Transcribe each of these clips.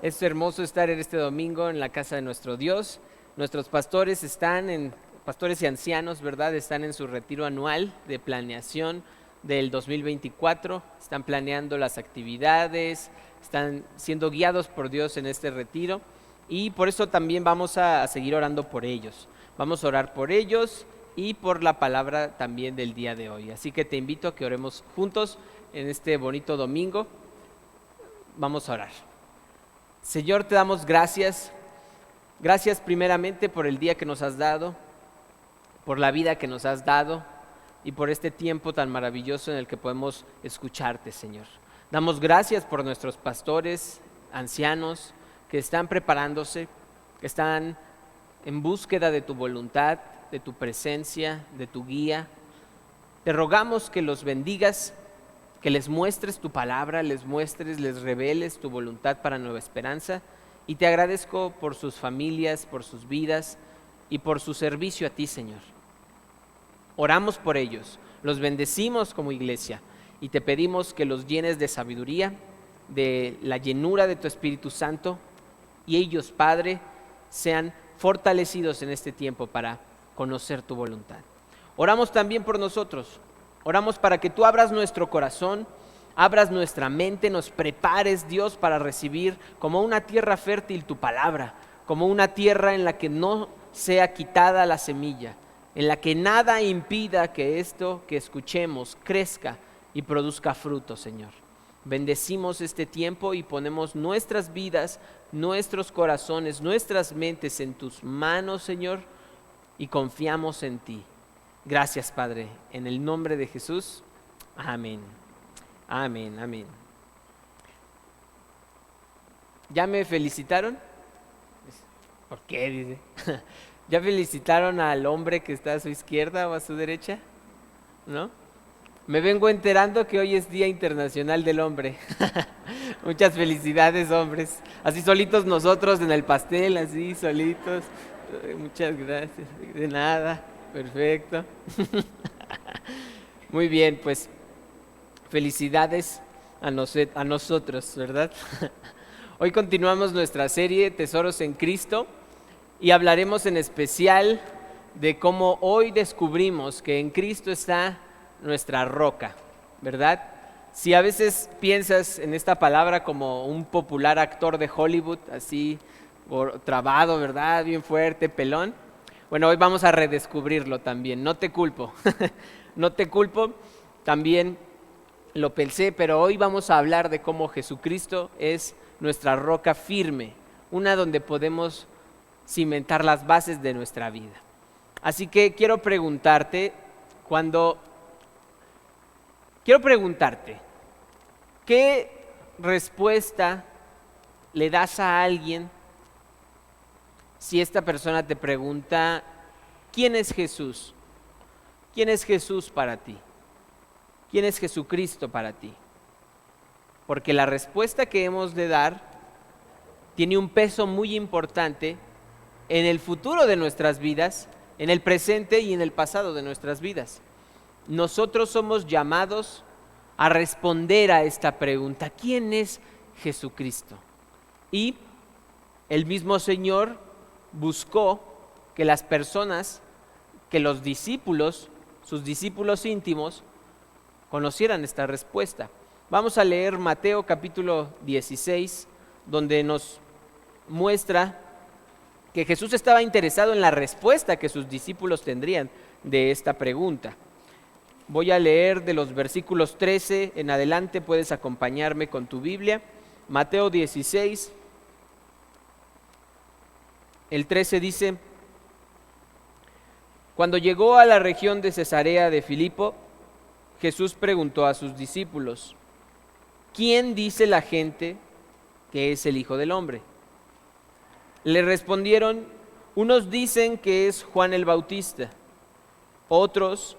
Es hermoso estar en este domingo en la casa de nuestro Dios. Nuestros pastores pastores y ancianos, ¿verdad? Están en su retiro anual de planeación del 2024. Están planeando las actividades, están siendo guiados por Dios en este retiro y por eso también vamos a seguir orando por ellos. Vamos a orar por ellos y por la palabra también del día de hoy. Así que te invito a que oremos juntos en este bonito domingo. Vamos a orar. Señor, te damos gracias. Gracias primeramente por el día que nos has dado, por la vida que nos has dado y por este tiempo tan maravilloso en el que podemos escucharte, Señor. Damos gracias por nuestros pastores, ancianos, que están preparándose, que están en búsqueda de tu voluntad, de tu presencia, de tu guía. Te rogamos que los bendigas, que les muestres tu palabra, les reveles tu voluntad para Nueva Esperanza. Y te agradezco por sus familias, por sus vidas y por su servicio a ti, Señor. Oramos por ellos, los bendecimos como iglesia y te pedimos que los llenes de sabiduría, de la llenura de tu Espíritu Santo, y ellos, Padre, sean fortalecidos en este tiempo para conocer tu voluntad. Oramos también por nosotros. Oramos para que tú abras nuestro corazón, abras nuestra mente, nos prepares, Dios, para recibir como una tierra fértil tu palabra, como una tierra en la que no sea quitada la semilla, en la que nada impida que esto que escuchemos crezca y produzca fruto, Señor. Bendecimos este tiempo y ponemos nuestras vidas, nuestros corazones, nuestras mentes en tus manos, Señor, y confiamos en ti. Gracias, Padre, en el nombre de Jesús. Amén. Amén, amén. ¿Ya me felicitaron? ¿Por qué? Dice. ¿Ya felicitaron al hombre que está a su izquierda o a su derecha? ¿No? Me vengo enterando que hoy es Día Internacional del Hombre. Muchas felicidades, hombres. Así solitos nosotros en el pastel, así solitos. Muchas gracias. De nada. Perfecto. Muy bien, pues felicidades a nosotros, ¿verdad? Hoy continuamos nuestra serie Tesoros en Cristo y hablaremos en especial de cómo hoy descubrimos que en Cristo está nuestra roca, ¿verdad? Si a veces piensas en esta palabra como un popular actor de Hollywood, así trabado, ¿verdad? Bien fuerte, pelón. Bueno, hoy vamos a redescubrirlo también, no te culpo, no te culpo, también lo pensé, pero hoy vamos a hablar de cómo Jesucristo es nuestra roca firme, una donde podemos cimentar las bases de nuestra vida. Así que quiero preguntarte, ¿qué respuesta le das a alguien si esta persona te pregunta, ¿quién es Jesús? ¿Quién es Jesús para ti? ¿Quién es Jesucristo para ti? Porque la respuesta que hemos de dar tiene un peso muy importante en el futuro de nuestras vidas, en el presente y en el pasado de nuestras vidas. Nosotros somos llamados a responder a esta pregunta, ¿quién es Jesucristo? Y el mismo Señor buscó que las personas, que los discípulos, sus discípulos íntimos, conocieran esta respuesta. Vamos a leer Mateo capítulo 16, donde nos muestra que Jesús estaba interesado en la respuesta que sus discípulos tendrían de esta pregunta. Voy a leer de los versículos 13 en adelante, puedes acompañarme con tu Biblia. Mateo 16, el 13 dice: Cuando llegó a la región de Cesarea de Filipo, Jesús preguntó a sus discípulos, ¿quién dice la gente que es el Hijo del Hombre? Le respondieron, unos dicen que es Juan el Bautista, otros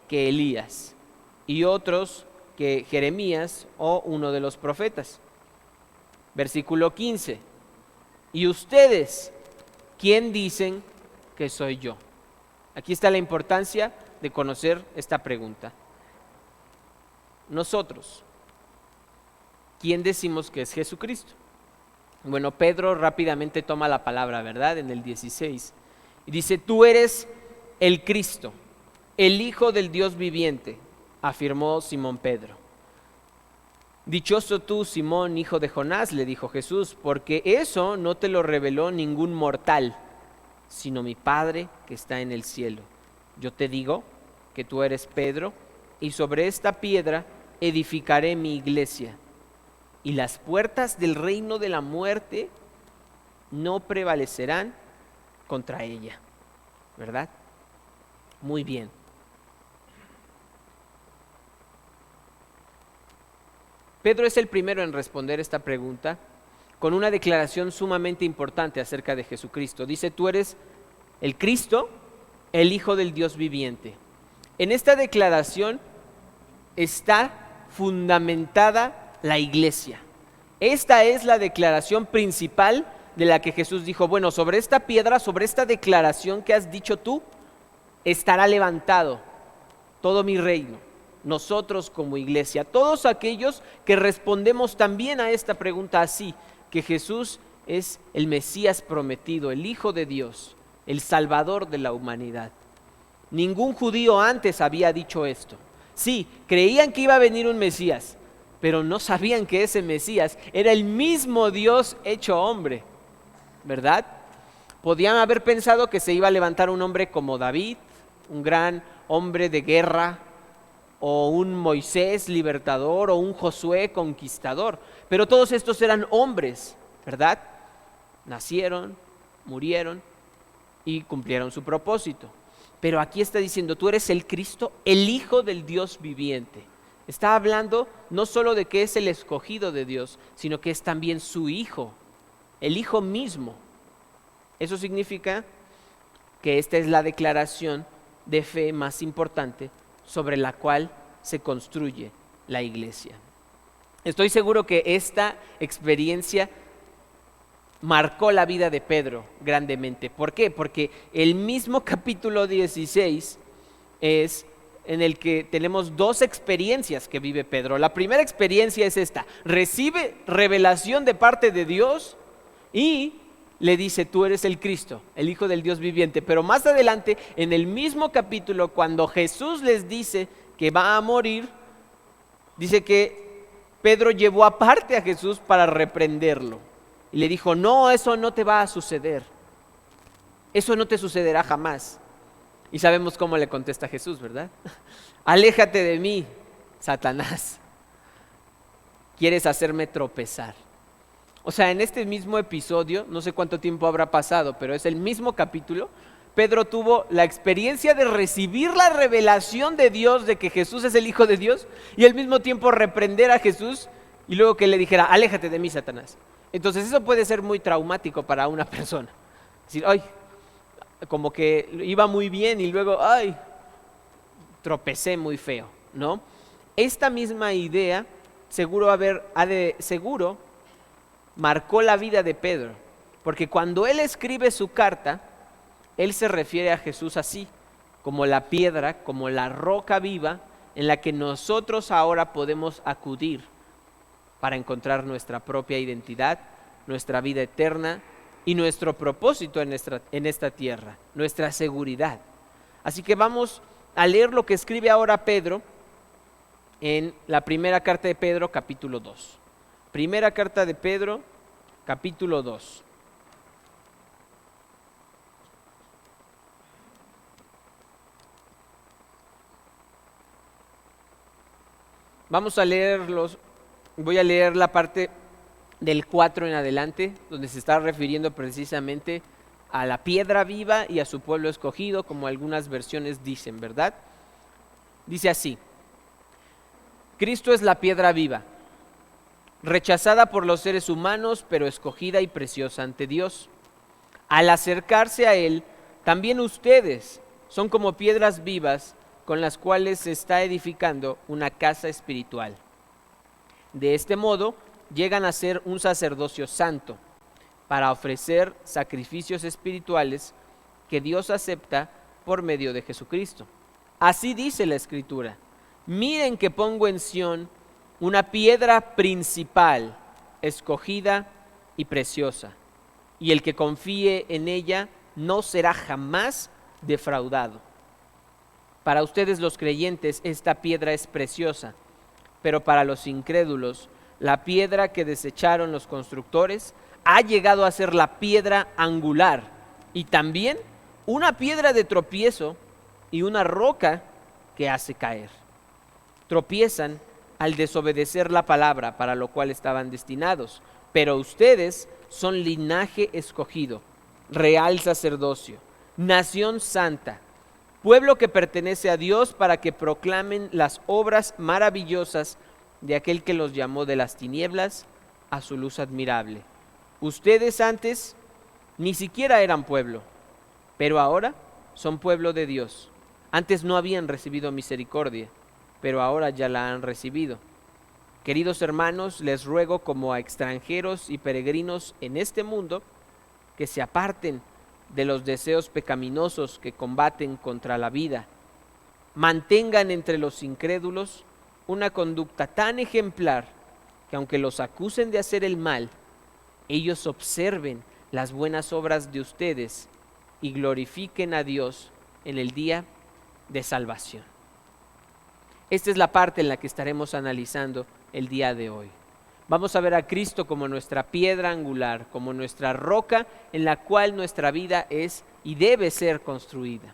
que Elías, y otros que Jeremías o uno de los profetas. Versículo 15, ¿y ustedes quién dicen que soy yo? Aquí está la importancia de conocer esta pregunta. Nosotros, ¿quién decimos que es Jesucristo? Bueno, Pedro rápidamente toma la palabra, ¿verdad? En el 16. Y dice, tú eres el Cristo, el Hijo del Dios viviente, afirmó Simón Pedro. Dichoso tú, Simón, hijo de Jonás, le dijo Jesús, porque eso no te lo reveló ningún mortal, sino mi Padre que está en el cielo. Yo te digo que tú eres Pedro, y sobre esta piedra edificaré mi iglesia, y las puertas del reino de la muerte no prevalecerán contra ella. ¿Verdad? Muy bien. Pedro es el primero en responder esta pregunta con una declaración sumamente importante acerca de Jesucristo. Dice, tú eres el Cristo, el Hijo del Dios viviente. En esta declaración está fundamentada la iglesia. Esta es la declaración principal de la que Jesús dijo, bueno, sobre esta piedra, sobre esta declaración que has dicho tú, estará levantado todo mi reino. Nosotros como iglesia, todos aquellos que respondemos también a esta pregunta así, que Jesús es el Mesías prometido, el Hijo de Dios, el Salvador de la humanidad. Ningún judío antes había dicho esto. Sí, creían que iba a venir un Mesías, pero no sabían que ese Mesías era el mismo Dios hecho hombre, ¿verdad? Podían haber pensado que se iba a levantar un hombre como David, un gran hombre de guerra, o un Moisés libertador, o un Josué conquistador, pero todos estos eran hombres, ¿verdad? Nacieron, murieron y cumplieron su propósito. Pero aquí está diciendo, tú eres el Cristo, el Hijo del Dios viviente. Está hablando no solo de que es el escogido de Dios, sino que es también su Hijo, el Hijo mismo. Eso significa que esta es la declaración de fe más importante sobre la cual se construye la iglesia. Estoy seguro que esta experiencia marcó la vida de Pedro grandemente. ¿Por qué? Porque el mismo capítulo 16 es en el que tenemos dos experiencias que vive Pedro. La primera experiencia es esta: recibe revelación de parte de Dios y le dice, tú eres el Cristo, el Hijo del Dios viviente. Pero más adelante, en el mismo capítulo, cuando Jesús les dice que va a morir, dice que Pedro llevó aparte a Jesús para reprenderlo. Y le dijo, no, eso no te va a suceder. Eso no te sucederá jamás. Y sabemos cómo le contesta Jesús, ¿verdad? Aléjate de mí, Satanás. Quieres hacerme tropezar. O sea, en este mismo episodio, no sé cuánto tiempo habrá pasado, pero es el mismo capítulo, Pedro tuvo la experiencia de recibir la revelación de Dios de que Jesús es el Hijo de Dios y al mismo tiempo reprender a Jesús y luego que le dijera, aléjate de mí, Satanás. Entonces eso puede ser muy traumático para una persona. Decir, ay, como que iba muy bien y luego, ay, tropecé muy feo, ¿no? Esta misma idea seguro marcó la vida de Pedro, porque cuando él escribe su carta, él se refiere a Jesús así, como la piedra, como la roca viva en la que nosotros ahora podemos acudir para encontrar nuestra propia identidad, nuestra vida eterna y nuestro propósito en esta tierra, nuestra seguridad. Así que vamos a leer lo que escribe ahora Pedro en la primera carta de Pedro, capítulo 2. Primera carta de Pedro, capítulo 2. Voy a leer la parte del 4 en adelante, donde se está refiriendo precisamente a la piedra viva y a su pueblo escogido, como algunas versiones dicen, ¿verdad? Dice así: Cristo es la piedra viva, rechazada por los seres humanos, pero escogida y preciosa ante Dios. Al acercarse a Él, también ustedes son como piedras vivas con las cuales se está edificando una casa espiritual. De este modo, llegan a ser un sacerdocio santo para ofrecer sacrificios espirituales que Dios acepta por medio de Jesucristo. Así dice la Escritura: miren que pongo en Sión una piedra principal, escogida y preciosa, y el que confíe en ella no será jamás defraudado. Para ustedes los creyentes esta piedra es preciosa, pero para los incrédulos la piedra que desecharon los constructores ha llegado a ser la piedra angular y también una piedra de tropiezo y una roca que hace caer. Tropiezan al desobedecer la palabra para lo cual estaban destinados, pero ustedes son linaje escogido, real sacerdocio, nación santa, pueblo que pertenece a Dios para que proclamen las obras maravillosas de aquel que los llamó de las tinieblas a su luz admirable. Ustedes antes ni siquiera eran pueblo, pero ahora son pueblo de Dios. Antes no habían recibido misericordia, pero ahora ya la han recibido. Queridos hermanos, les ruego como a extranjeros y peregrinos en este mundo, que se aparten de los deseos pecaminosos que combaten contra la vida. Mantengan entre los incrédulos una conducta tan ejemplar que aunque los acusen de hacer el mal, ellos observen las buenas obras de ustedes y glorifiquen a Dios en el día de salvación. Esta es la parte en la que estaremos analizando el día de hoy. Vamos a ver a Cristo como nuestra piedra angular, como nuestra roca en la cual nuestra vida es y debe ser construida.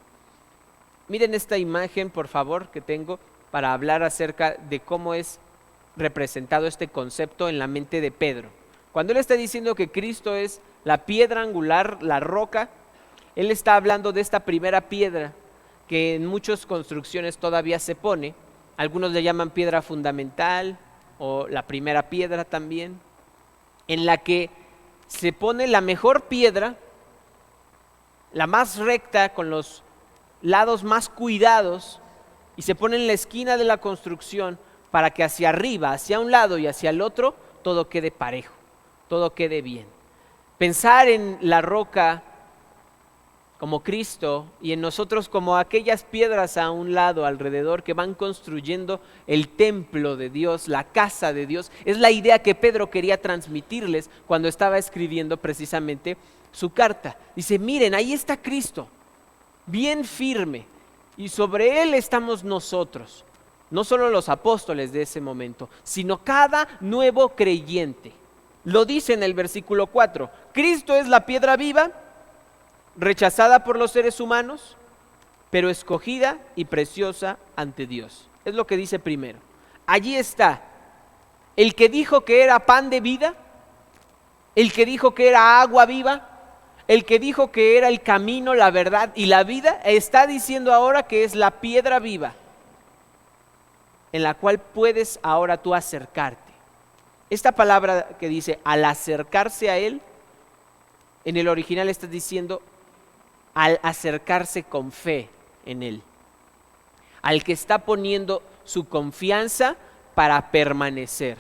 Miren esta imagen, por favor, que tengo para hablar acerca de cómo es representado este concepto en la mente de Pedro. Cuando él está diciendo que Cristo es la piedra angular, la roca, él está hablando de esta primera piedra que en muchas construcciones todavía se pone. Algunos le llaman piedra fundamental o la primera piedra también, en la que se pone la mejor piedra, la más recta, con los lados más cuidados, y se pone en la esquina de la construcción para que hacia arriba, hacia un lado y hacia el otro, todo quede parejo, todo quede bien. Pensar en la roca como Cristo y en nosotros como aquellas piedras a un lado, alrededor, que van construyendo el templo de Dios, la casa de Dios, es la idea que Pedro quería transmitirles cuando estaba escribiendo precisamente su carta. Dice, miren, ahí está Cristo, bien firme, y sobre él estamos nosotros, no solo los apóstoles de ese momento, sino cada nuevo creyente. Lo dice en el versículo 4, Cristo es la piedra viva, rechazada por los seres humanos, pero escogida y preciosa ante Dios. Es lo que dice primero. Allí está el que dijo que era pan de vida, el que dijo que era agua viva, el que dijo que era el camino, la verdad y la vida, está diciendo ahora que es la piedra viva en la cual puedes ahora tú acercarte. Esta palabra que dice al acercarse a él, en el original está diciendo al acercarse con fe en él, al que está poniendo su confianza para permanecer.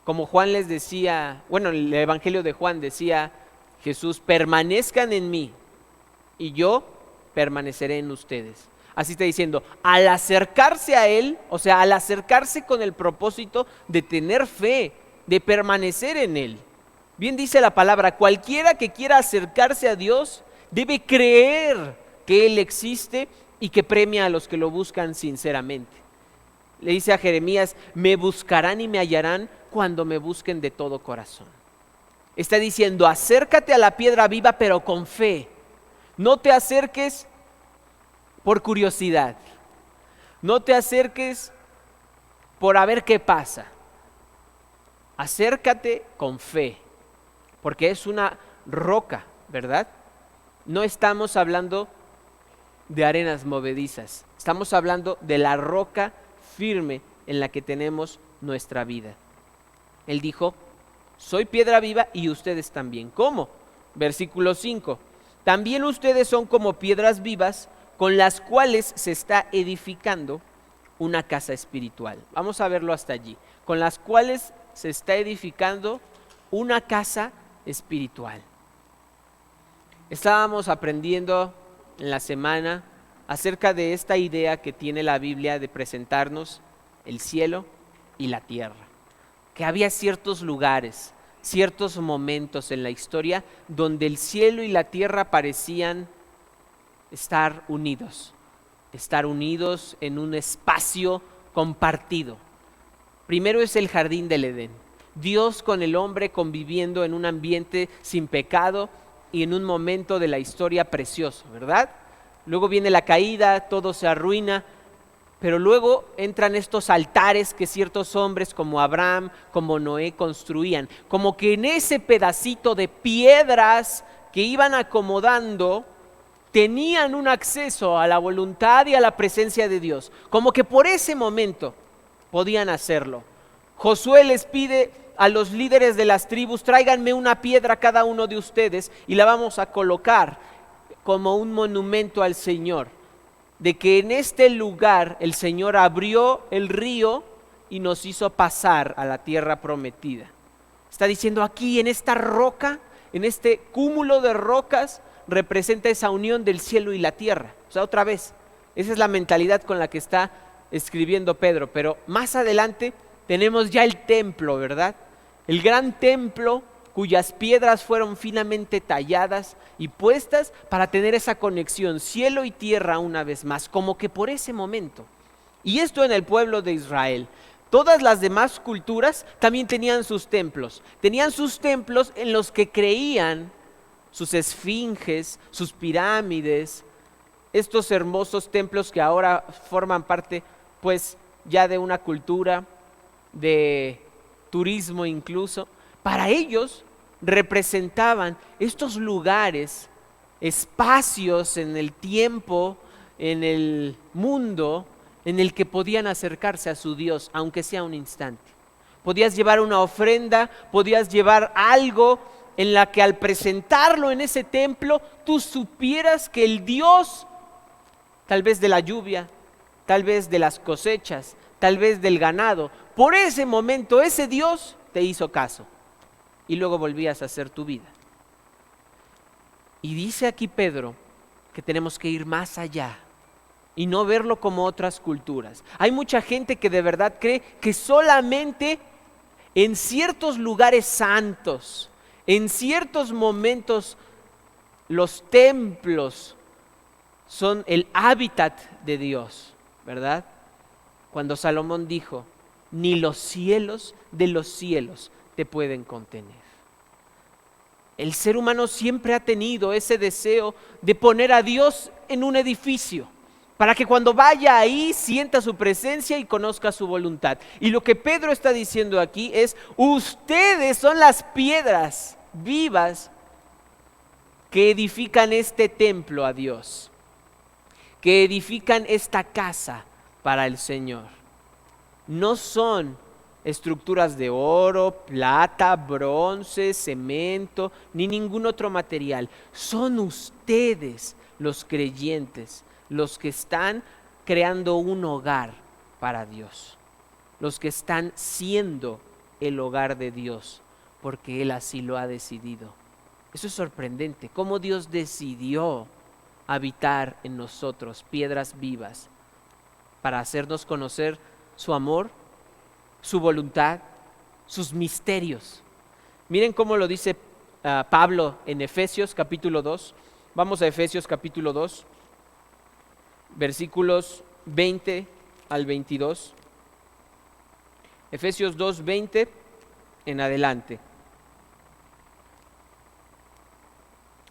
Como Juan les decía, bueno, el Evangelio de Juan decía Jesús, permanezcan en mí y yo permaneceré en ustedes. Así está diciendo, al acercarse a él, o sea, al acercarse con el propósito de tener fe, de permanecer en él. Bien dice la palabra, cualquiera que quiera acercarse a Dios debe creer que Él existe y que premia a los que lo buscan sinceramente. Le dice a Jeremías, me buscarán y me hallarán cuando me busquen de todo corazón. Está diciendo, acércate a la piedra viva pero con fe. No te acerques por curiosidad. No te acerques por a ver qué pasa. Acércate con fe, porque es una roca, ¿verdad? No estamos hablando de arenas movedizas, estamos hablando de la roca firme en la que tenemos nuestra vida. Él dijo, soy piedra viva y ustedes también. ¿Cómo? Versículo 5. También ustedes son como piedras vivas con las cuales se está edificando una casa espiritual. Vamos a verlo hasta allí. Con las cuales se está edificando una casa espiritual. Estábamos aprendiendo en la semana acerca de esta idea que tiene la Biblia de presentarnos el cielo y la tierra. Que había ciertos lugares, ciertos momentos en la historia donde el cielo y la tierra parecían estar unidos en un espacio compartido. Primero es el jardín del Edén. Dios con el hombre conviviendo en un ambiente sin pecado y en un momento de la historia precioso, ¿verdad? Luego viene la caída, todo se arruina, pero luego entran estos altares que ciertos hombres como Abraham, como Noé construían, como que en ese pedacito de piedras que iban acomodando, tenían un acceso a la voluntad y a la presencia de Dios, como que por ese momento podían hacerlo. Josué les pide a los líderes de las tribus: tráiganme una piedra cada uno de ustedes y la vamos a colocar como un monumento al Señor, de que en este lugar el Señor abrió el río y nos hizo pasar a la tierra prometida. Está diciendo aquí, en esta roca, en este cúmulo de rocas, representa esa unión del cielo y la tierra. O sea, otra vez, esa es la mentalidad con la que está escribiendo Pedro. Pero más adelante tenemos ya el templo, ¿verdad? El gran templo cuyas piedras fueron finamente talladas y puestas para tener esa conexión cielo y tierra una vez más, como que por ese momento. Y esto en el pueblo de Israel. Todas las demás culturas también tenían sus templos en los que creían sus esfinges, sus pirámides, estos hermosos templos que ahora forman parte pues ya de una cultura de turismo incluso. Para ellos representaban estos lugares, espacios en el tiempo, en el mundo, en el que podían acercarse a su Dios, aunque sea un instante. Podías llevar una ofrenda, podías llevar algo en la que al presentarlo en ese templo, tú supieras que el Dios, tal vez de la lluvia, tal vez de las cosechas, tal vez del ganado, por ese momento ese Dios te hizo caso. Y luego volvías a hacer tu vida. Y dice aquí Pedro que tenemos que ir más allá y no verlo como otras culturas. Hay mucha gente que de verdad cree que solamente en ciertos lugares santos, en ciertos momentos, los templos son el hábitat de Dios, ¿verdad? Cuando Salomón dijo: ni los cielos de los cielos te pueden contener. El ser humano siempre ha tenido ese deseo de poner a Dios en un edificio, para que cuando vaya ahí sienta su presencia y conozca su voluntad. Y lo que Pedro está diciendo aquí es: ustedes son las piedras vivas que edifican este templo a Dios, que edifican esta casa para el Señor. No son estructuras de oro, plata, bronce, cemento, ni ningún otro material. Son ustedes, los creyentes, los que están creando un hogar para Dios, los que están siendo el hogar de Dios, porque Él así lo ha decidido. Eso es sorprendente, cómo Dios decidió habitar en nosotros, piedras vivas, para hacernos conocer su amor, su voluntad, sus misterios. Miren cómo lo dice Pablo en Efesios capítulo 2. Vamos a Efesios capítulo 2, versículos 20 al 22. Efesios 2, 20 en adelante.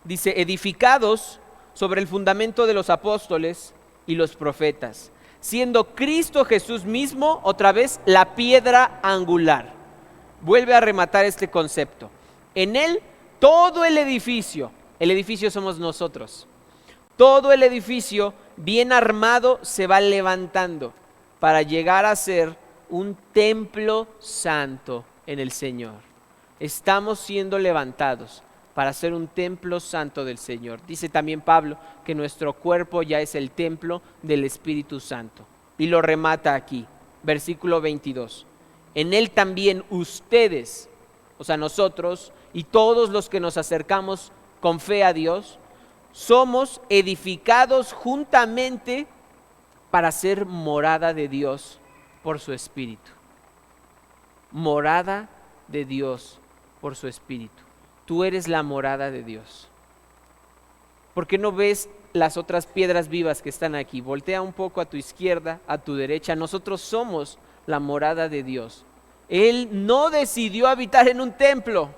Dice: edificados sobre el fundamento de los apóstoles y los profetas, siendo Cristo Jesús mismo, otra vez, la piedra angular. Vuelve a rematar este concepto. En Él todo el edificio somos nosotros, todo el edificio bien armado se va levantando para llegar a ser un templo santo en el Señor. Estamos siendo levantados para ser un templo santo del Señor. Dice también Pablo que nuestro cuerpo ya es el templo del Espíritu Santo. Y lo remata aquí, versículo 22. En Él también ustedes, o sea nosotros y todos los que nos acercamos con fe a Dios, somos edificados juntamente para ser morada de Dios por su Espíritu. Morada de Dios por su Espíritu. Tú eres la morada de Dios. ¿Por qué no ves las otras piedras vivas que están aquí? Voltea un poco a tu izquierda, a tu derecha. Nosotros somos la morada de Dios. Él no decidió habitar en un templo,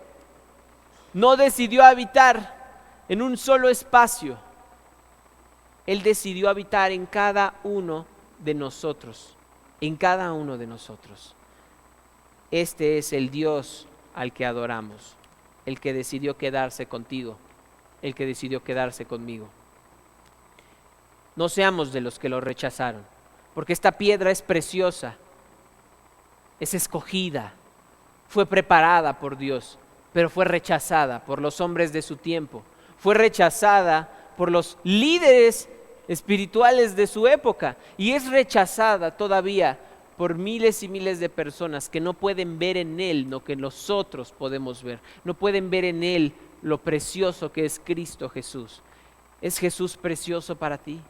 no decidió habitar en un solo espacio. Él decidió habitar en cada uno de nosotros, en cada uno de nosotros. Este es el Dios al que adoramos, el que decidió quedarse contigo, el que decidió quedarse conmigo. No seamos de los que lo rechazaron, porque esta piedra es preciosa, es escogida, fue preparada por Dios, pero fue rechazada por los hombres de su tiempo, fue rechazada por los líderes espirituales de su época y es rechazada todavía por miles y miles de personas que no pueden ver en Él lo que nosotros podemos ver, no pueden ver en Él lo precioso que es Cristo Jesús. ¿Es Jesús precioso para ti?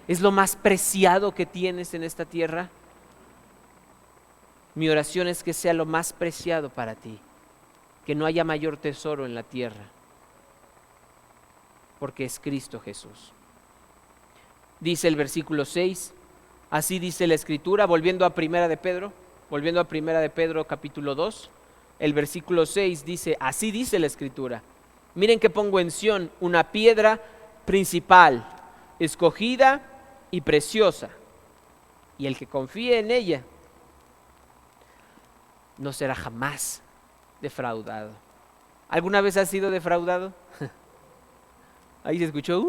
¿Es lo más preciado que tienes en esta tierra? Mi oración es que sea lo más preciado para ti, que no haya mayor tesoro en la tierra, porque es Cristo Jesús. Dice el versículo 6, así dice la Escritura, volviendo a Primera de Pedro capítulo 2, el versículo 6 dice, así dice la Escritura, miren que pongo en Sión una piedra principal, escogida y preciosa, y el que confíe en ella no será jamás defraudado. ¿Alguna vez has sido defraudado? Ahí se escuchó,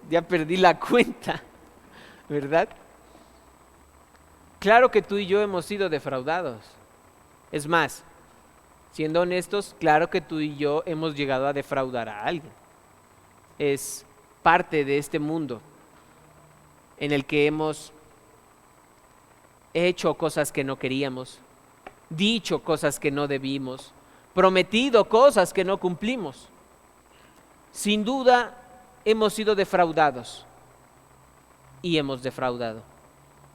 ya perdí la cuenta, ¿verdad? Claro que tú y yo hemos sido defraudados. Es más, siendo honestos, claro que tú y yo hemos llegado a defraudar a alguien. Es parte de este mundo en el que hemos hecho cosas que no queríamos, dicho cosas que no debimos, prometido cosas que no cumplimos. Sin duda hemos sido defraudados y hemos defraudado,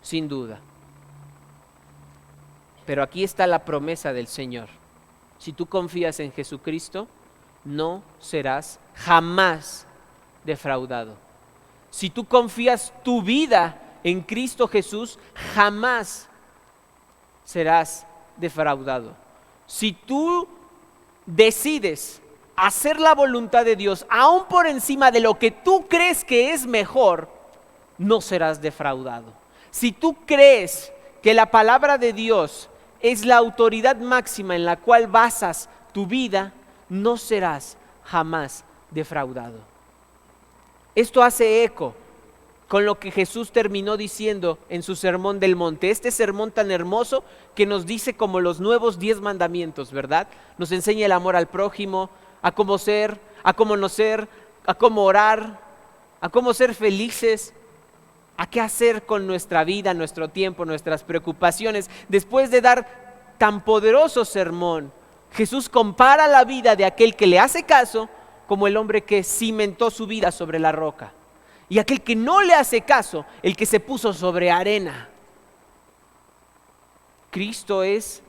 sin duda. Pero aquí está la promesa del Señor. Si tú confías en Jesucristo, no serás jamás defraudado. Si tú confías tu vida en Cristo Jesús, jamás serás defraudado. Si tú decides hacer la voluntad de Dios, aún por encima de lo que tú crees que es mejor, no serás defraudado. Si tú crees que la palabra de Dios es la autoridad máxima en la cual basas tu vida, no serás jamás defraudado. Esto hace eco con lo que Jesús terminó diciendo en su sermón del monte, este sermón tan hermoso que nos dice como los nuevos 10 mandamientos, ¿verdad? Nos enseña el amor al prójimo, a cómo ser, a cómo no ser, a cómo orar, a cómo ser felices, a qué hacer con nuestra vida, nuestro tiempo, nuestras preocupaciones. Después de dar tan poderoso sermón, Jesús compara la vida de aquel que le hace caso como el hombre que cimentó su vida sobre la roca, y aquel que no le hace caso, el que se puso sobre arena. Cristo es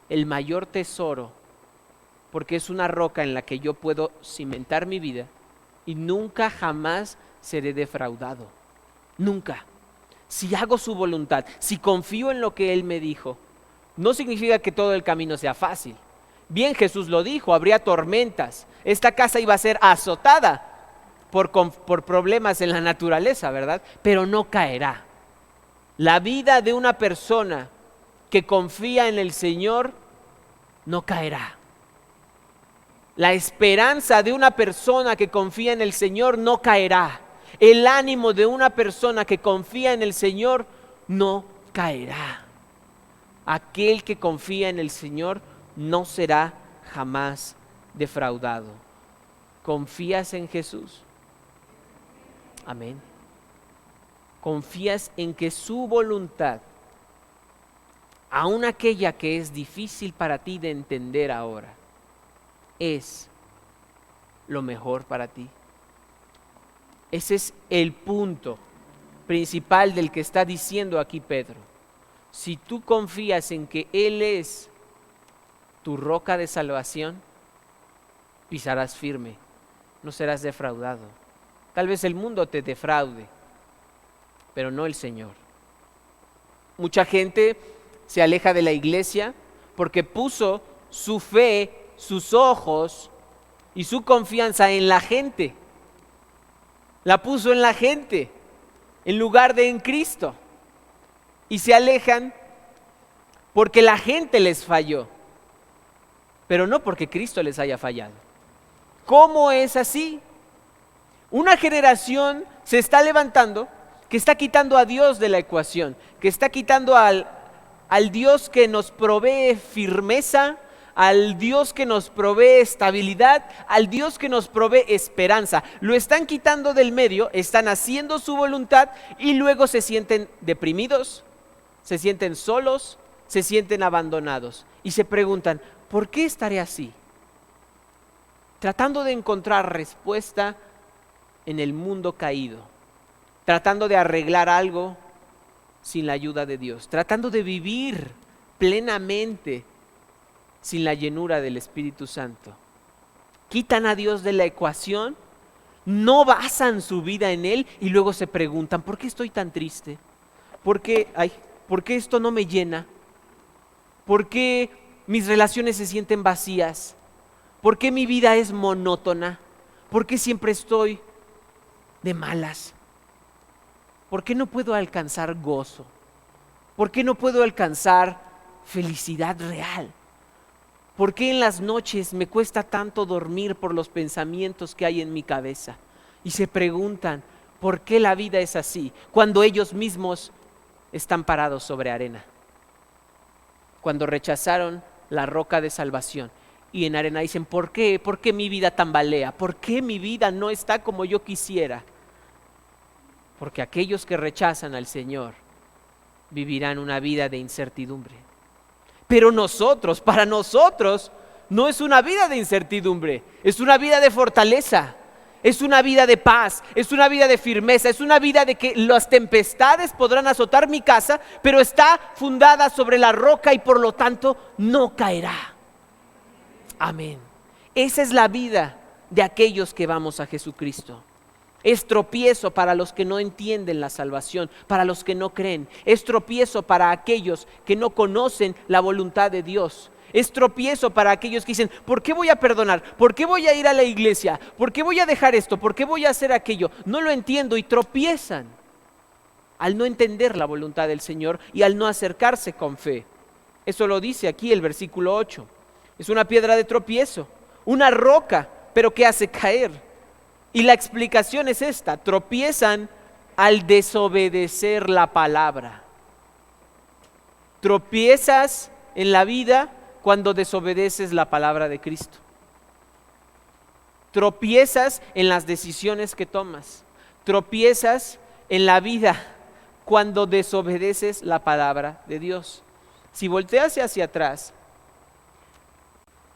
el mayor tesoro, porque es una roca en la que yo puedo cimentar mi vida y nunca jamás seré defraudado. Nunca. Si hago su voluntad, si confío en lo que Él me dijo, no significa que todo el camino sea fácil. Bien, Jesús lo dijo, habría tormentas. Esta casa iba a ser azotada por problemas en la naturaleza, ¿verdad? Pero no caerá. La vida de una persona que confía en el Señor no caerá. La esperanza de una persona que confía en el Señor no caerá. El ánimo de una persona que confía en el Señor no caerá. Aquel que confía en el Señor no será jamás defraudado. ¿Confías en Jesús? Amén. ¿Confías en que su voluntad, aun aquella que es difícil para ti de entender ahora, es lo mejor para ti? Ese es el punto principal del que está diciendo aquí Pedro. Si tú confías en que Él es tu roca de salvación, pisarás firme, no serás defraudado. Tal vez el mundo te defraude, pero no el Señor. Mucha gente se aleja de la iglesia porque puso su fe, sus ojos y su confianza en la gente. La puso en la gente en lugar de en Cristo. Y se alejan porque la gente les falló, pero no porque Cristo les haya fallado. ¿Cómo es así? Una generación se está levantando que está quitando a Dios de la ecuación, que está quitando al Dios que nos provee firmeza, al Dios que nos provee estabilidad, al Dios que nos provee esperanza. Lo están quitando del medio, están haciendo su voluntad y luego se sienten deprimidos, se sienten solos, se sienten abandonados y se preguntan, ¿por qué estaré así? Tratando de encontrar respuesta en el mundo caído, tratando de arreglar algo sin la ayuda de Dios, tratando de vivir plenamente sin la llenura del Espíritu Santo. Quitan a Dios de la ecuación, no basan su vida en Él y luego se preguntan, ¿por qué estoy tan triste? ¿Por qué esto no me llena? ¿Por qué mis relaciones se sienten vacías? ¿Por qué mi vida es monótona? ¿Por qué siempre estoy de malas? ¿Por qué no puedo alcanzar gozo? ¿Por qué no puedo alcanzar felicidad real? ¿Por qué en las noches me cuesta tanto dormir por los pensamientos que hay en mi cabeza? Y se preguntan, ¿por qué la vida es así? Cuando ellos mismos están parados sobre arena. Cuando rechazaron la roca de salvación y en arena dicen, ¿por qué? ¿Por qué mi vida tambalea? ¿Por qué mi vida no está como yo quisiera? Porque aquellos que rechazan al Señor vivirán una vida de incertidumbre. Pero para nosotros, no es una vida de incertidumbre, es una vida de fortaleza, es una vida de paz, es una vida de firmeza, es una vida de que las tempestades podrán azotar mi casa, pero está fundada sobre la roca y por lo tanto no caerá. Amén. Esa es la vida de aquellos que vamos a Jesucristo. Es tropiezo para los que no entienden la salvación, para los que no creen. Es tropiezo para aquellos que no conocen la voluntad de Dios. Es tropiezo para aquellos que dicen, ¿por qué voy a perdonar? ¿Por qué voy a ir a la iglesia? ¿Por qué voy a dejar esto? ¿Por qué voy a hacer aquello? No lo entiendo y tropiezan al no entender la voluntad del Señor y al no acercarse con fe. Eso lo dice aquí el versículo 8. Es una piedra de tropiezo, una roca, pero que hace caer. Y la explicación es esta: tropiezan al desobedecer la palabra. Tropiezas en la vida cuando desobedeces la palabra de Cristo. Tropiezas en las decisiones que tomas. Tropiezas en la vida cuando desobedeces la palabra de Dios. Si volteas hacia atrás,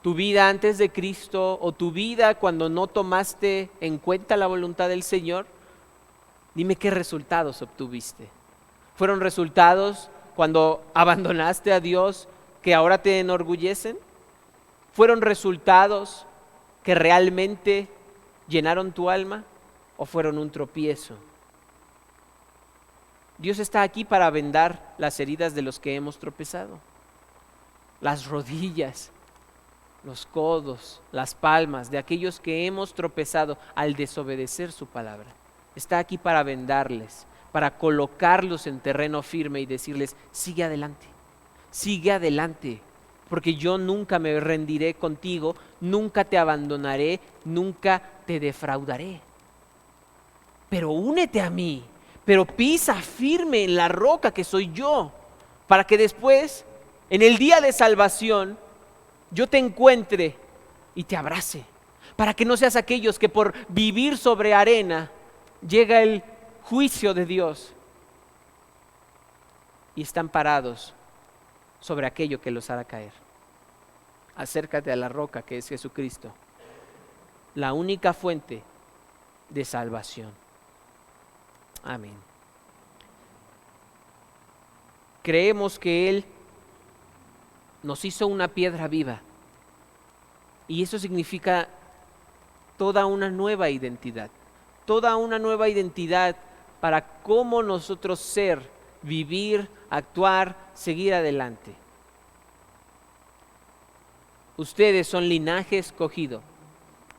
tu vida antes de Cristo o tu vida cuando no tomaste en cuenta la voluntad del Señor, dime qué resultados obtuviste. ¿Fueron resultados cuando abandonaste a Dios que ahora te enorgullecen? ¿Fueron resultados que realmente llenaron tu alma o fueron un tropiezo? Dios está aquí para vendar las heridas de los que hemos tropezado, las rodillas, los codos, las palmas de aquellos que hemos tropezado al desobedecer su palabra. Está aquí para vendarles, para colocarlos en terreno firme y decirles, sigue adelante, porque yo nunca me rendiré contigo, nunca te abandonaré, nunca te defraudaré. Pero únete a mí, pero pisa firme en la roca que soy yo, para que después, en el día de salvación, yo te encuentre y te abrace, para que no seas aquellos que por vivir sobre arena llega el juicio de Dios y están parados sobre aquello que los hará caer. Acércate a la roca que es Jesucristo, la única fuente de salvación. Amén. Creemos que Él nos hizo una piedra viva Y eso significa toda una nueva identidad para cómo nosotros ser, vivir, actuar, seguir adelante. Ustedes son linaje escogido,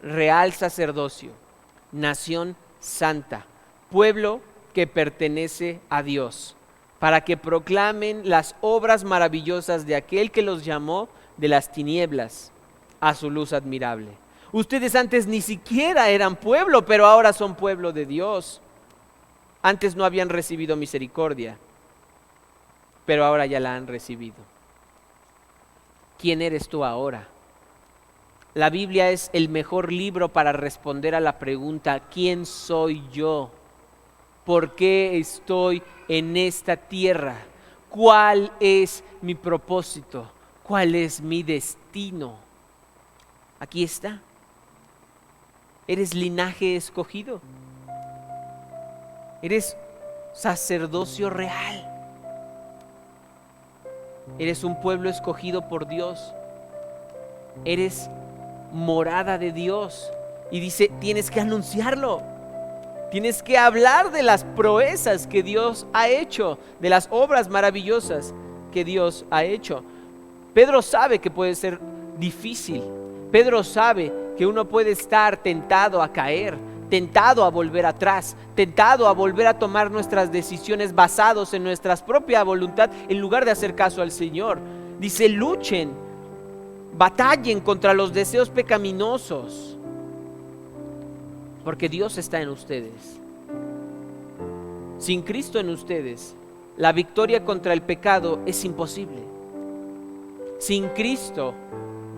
real sacerdocio, nación santa, pueblo que pertenece a Dios, para que proclamen las obras maravillosas de aquel que los llamó de las tinieblas a su luz admirable. Ustedes antes ni siquiera eran pueblo, pero ahora son pueblo de Dios. Antes no habían recibido misericordia, pero ahora ya la han recibido. ¿Quién eres tú ahora? La Biblia es el mejor libro para responder a la pregunta: ¿quién soy yo? ¿Por qué estoy en esta tierra? ¿Cuál es mi propósito? ¿Cuál es mi destino? Aquí está. Eres linaje escogido. Eres sacerdocio real. Eres un pueblo escogido por Dios. Eres morada de Dios. Y dice, tienes que anunciarlo. Tienes que hablar de las proezas que Dios ha hecho, de las obras maravillosas que Dios ha hecho. Pedro sabe que puede ser difícil. Pedro sabe que uno puede estar tentado a caer, tentado a volver atrás, tentado a volver a tomar nuestras decisiones basados en nuestra propia voluntad en lugar de hacer caso al Señor. Dice, luchen, batallen contra los deseos pecaminosos, porque Dios está en ustedes. Sin Cristo en ustedes, la victoria contra el pecado es imposible. Sin Cristo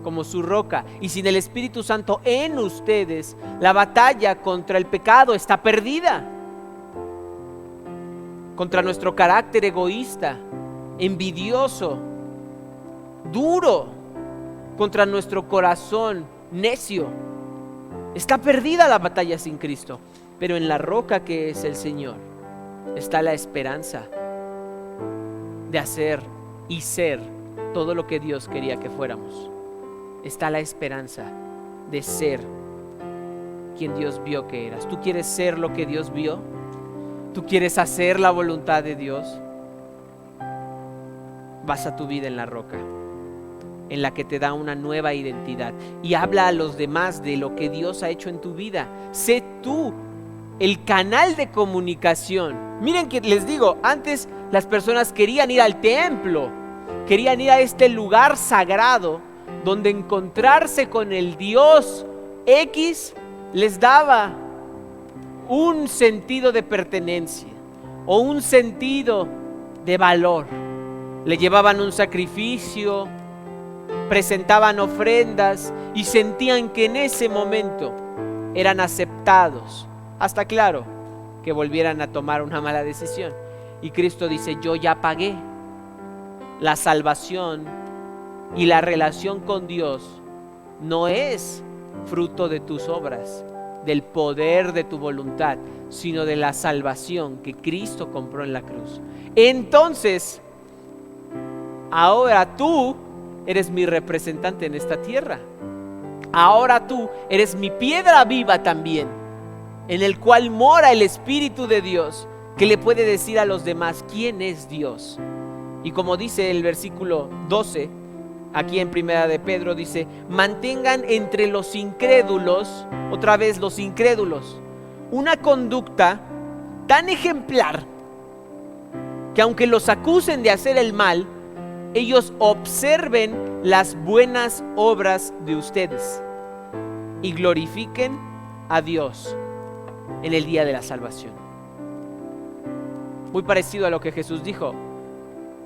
como su roca y sin el Espíritu Santo en ustedes, la batalla contra el pecado está perdida. Contra nuestro carácter egoísta, envidioso, duro, contra nuestro corazón necio, está perdida la batalla sin Cristo. Pero en la roca que es el Señor está la esperanza de hacer y ser todo lo que Dios quería que fuéramos. Está la esperanza de ser quien Dios vio que eras. ¿Tú quieres ser lo que Dios vio? ¿Tú quieres hacer la voluntad de Dios? Basa tu vida en la roca, en la que te da una nueva identidad, y habla a los demás de lo que Dios ha hecho en tu vida. Sé tú el canal de comunicación. Miren que les digo, antes las personas querían ir al templo, querían ir a este lugar sagrado donde encontrarse con el Dios X les daba un sentido de pertenencia o un sentido de valor. Le llevaban un sacrificio, presentaban ofrendas y sentían que en ese momento eran aceptados, hasta claro que volvieran a tomar una mala decisión. Y Cristo dice, yo ya pagué. La salvación y la relación con Dios no es fruto de tus obras, del poder de tu voluntad, sino de la salvación que Cristo compró en la cruz. Entonces, ahora tú eres mi representante en esta tierra. Ahora tú eres mi piedra viva también, en el cual mora el Espíritu de Dios, que le puede decir a los demás quién es Dios. Y como dice el versículo 12, aquí en Primera de Pedro, dice, mantengan entre los incrédulos, otra vez los incrédulos, una conducta tan ejemplar que aunque los acusen de hacer el mal, ellos observen las buenas obras de ustedes y glorifiquen a Dios en el día de la salvación. Muy parecido a lo que Jesús dijo: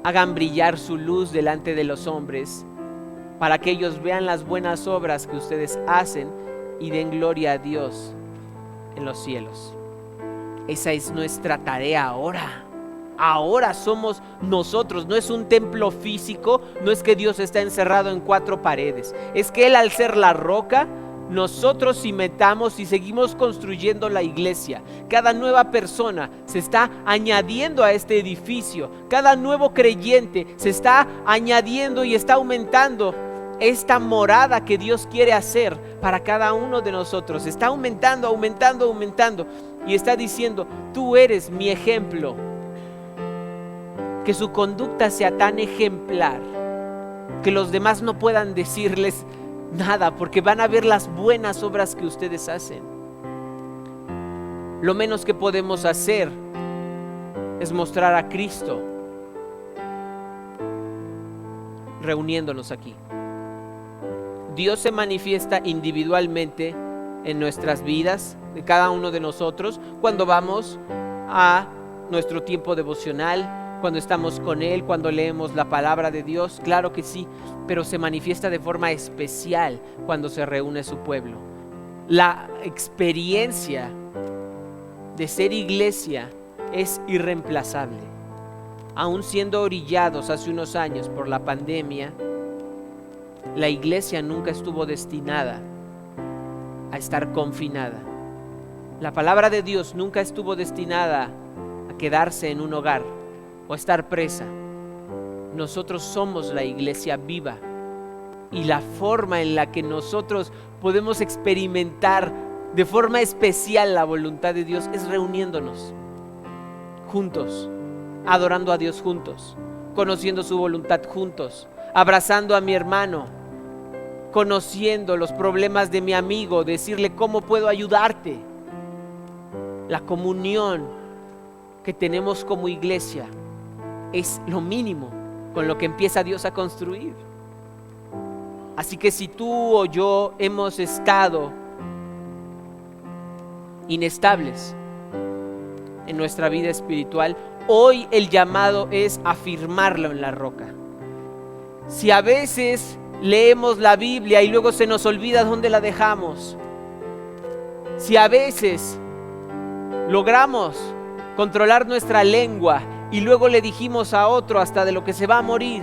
hagan brillar su luz delante de los hombres, para que ellos vean las buenas obras que ustedes hacen y den gloria a Dios en los cielos. Esa es nuestra tarea ahora. Ahora somos nosotros. No es un templo físico, no es que Dios está encerrado en 4 paredes. Es que Él, al ser la roca, nosotros cimentamos y seguimos construyendo la iglesia. Cada nueva persona se está añadiendo a este edificio. Cada nuevo creyente se está añadiendo y está aumentando esta morada que Dios quiere hacer para cada uno de nosotros está aumentando, aumentando, aumentando. Y está diciendo, tú eres mi ejemplo. Que su conducta sea tan ejemplar que los demás no puedan decirles nada, porque van a ver las buenas obras que ustedes hacen. Lo menos que podemos hacer es mostrar a Cristo reuniéndonos aquí. Dios se manifiesta individualmente en nuestras vidas, de cada uno de nosotros, cuando vamos a nuestro tiempo devocional, cuando estamos con Él, cuando leemos la palabra de Dios, claro que sí, pero se manifiesta de forma especial cuando se reúne su pueblo. La experiencia de ser iglesia es irreemplazable. Aún siendo orillados hace unos años por la pandemia, la iglesia nunca estuvo destinada a estar confinada. La palabra de Dios nunca estuvo destinada a quedarse en un hogar o a estar presa. Nosotros somos la iglesia viva, y la forma en la que nosotros podemos experimentar de forma especial la voluntad de Dios es reuniéndonos juntos, adorando a Dios juntos, conociendo su voluntad juntos, abrazando a mi hermano, conociendo los problemas de mi amigo, decirle cómo puedo ayudarte. La comunión que tenemos como iglesia es lo mínimo con lo que empieza Dios a construir. Así que si tú o yo hemos estado inestables en nuestra vida espiritual, hoy el llamado es afirmarlo en la roca. Si a veces leemos la Biblia y luego se nos olvida dónde la dejamos, si a veces logramos controlar nuestra lengua y luego le dijimos a otro hasta de lo que se va a morir,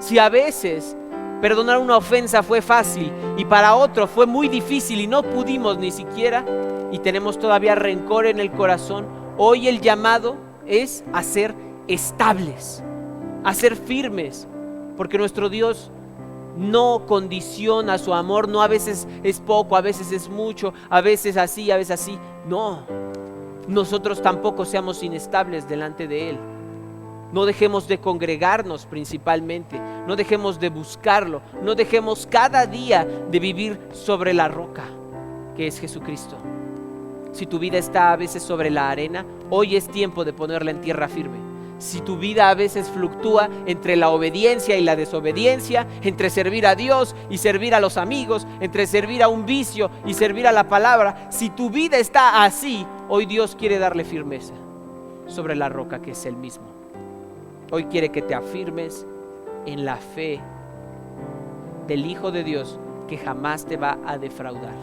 si a veces perdonar una ofensa fue fácil y para otro fue muy difícil y no pudimos ni siquiera, y tenemos todavía rencor en el corazón, hoy el llamado es a ser estables, a ser firmes, porque nuestro Dios no condiciona su amor, no a veces es poco, a veces es mucho, a veces así, a veces así. No, nosotros tampoco seamos inestables delante de Él. No dejemos de congregarnos principalmente, no dejemos de buscarlo, no dejemos cada día de vivir sobre la roca que es Jesucristo. Si tu vida está a veces sobre la arena, hoy es tiempo de ponerla en tierra firme. Si tu vida a veces fluctúa entre la obediencia y la desobediencia, entre servir a Dios y servir a los amigos, entre servir a un vicio y servir a la palabra, si tu vida está así, hoy Dios quiere darle firmeza sobre la roca que es Él mismo. Hoy quiere que te afirmes en la fe del Hijo de Dios, que jamás te va a defraudar,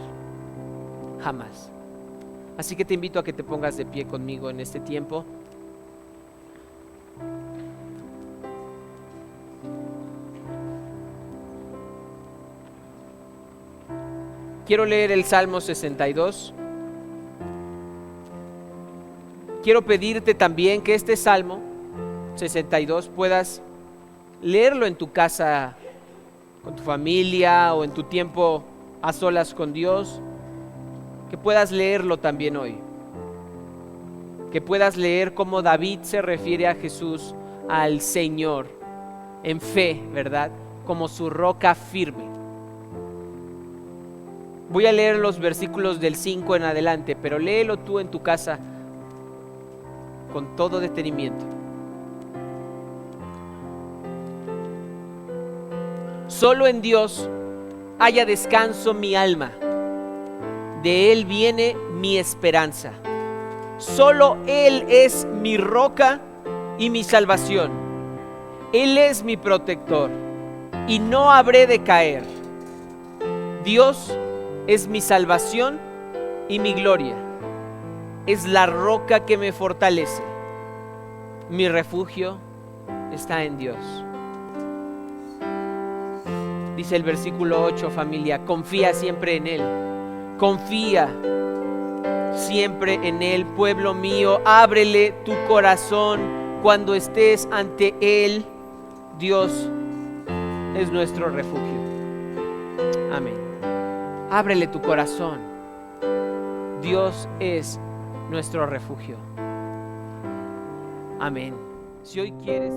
jamás. Así que te invito a que te pongas de pie conmigo en este tiempo. Quiero leer el Salmo 62. Quiero pedirte también que este Salmo 62 puedas leerlo en tu casa, con tu familia o en tu tiempo a solas con Dios. Que puedas leerlo también hoy. Que puedas leer cómo David se refiere a Jesús, al Señor, en fe, ¿verdad? Como su roca firme. Voy a leer los versículos del 5 en adelante, pero léelo tú en tu casa con todo detenimiento. Solo en Dios haya descanso mi alma. De Él viene mi esperanza. Solo Él es mi roca y mi salvación. Él es mi protector y no habré de caer. Dios es mi salvación y mi gloria. Es la roca que me fortalece. Mi refugio está en Dios. Dice el versículo 8, familia, confía siempre en Él. Confía siempre en Él, pueblo mío, ábrele tu corazón cuando estés ante Él. Dios es nuestro refugio. Amén. Ábrele tu corazón. Dios es nuestro refugio. Amén. Si hoy quieres...